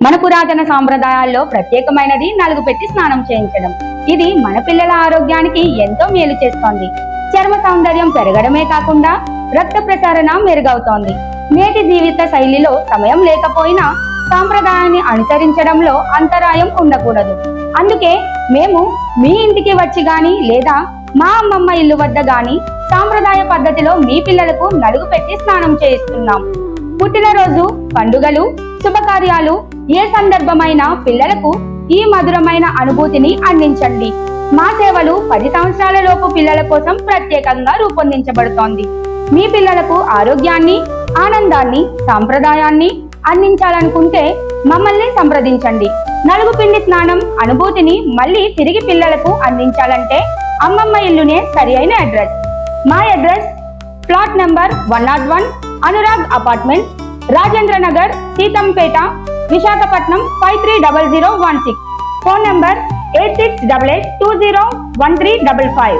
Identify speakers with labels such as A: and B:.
A: మన పురాతన సాంప్రదాయాల్లో ప్రత్యేకమైనది నలుగు పెట్టి స్నానం చేయించడం. ఇది మన పిల్లల ఆరోగ్యానికి ఎంతో మేలు చేస్తోంది. చర్మ సౌందర్యం పెరగడమే కాకుండా రక్త ప్రసరణ మెరుగవుతోంది. నేటి జీవిత శైలిలో సమయం లేకపోయినా సాంప్రదాయాన్ని అనుసరించడంలో అంతరాయం ఉండకూడదు. అందుకే మేము మీ ఇంటికి వచ్చి గాని లేదా మా అమ్మమ్మ ఇల్లు వద్ద గాని సాంప్రదాయ పద్ధతిలో మీ పిల్లలకు నలుగు పెట్టి స్నానం చేయిస్తున్నాం. పుట్టినరోజు, పండుగలు, శుభకార్యాలు ఏ సందర్భమైనా పిల్లలకు ఈ మధురమైన అనుభూతిని అందించండి. మా సేవలు 10 సంవత్సరాల లోపు పిల్లల కోసం ప్రత్యేకంగా రూపొందించబడుతోంది. మీ పిల్లలకు ఆరోగ్యాన్ని, ఆనందాన్ని, సాంప్రదాయాన్ని అందించాలనుకుంటే మమ్మల్ని సంప్రదించండి. నలుగు పిండి స్నానం అనుభూతిని మళ్ళీ తిరిగి పిల్లలకు అందించాలంటే అమ్మమ్మ ఇల్లునే సరి అయిన అడ్రస్. మా address plot number 101, Anurag apartment, Rajendra Nagar, Seethampeta, Visakhapatnam 530016. Phone number 8688201355.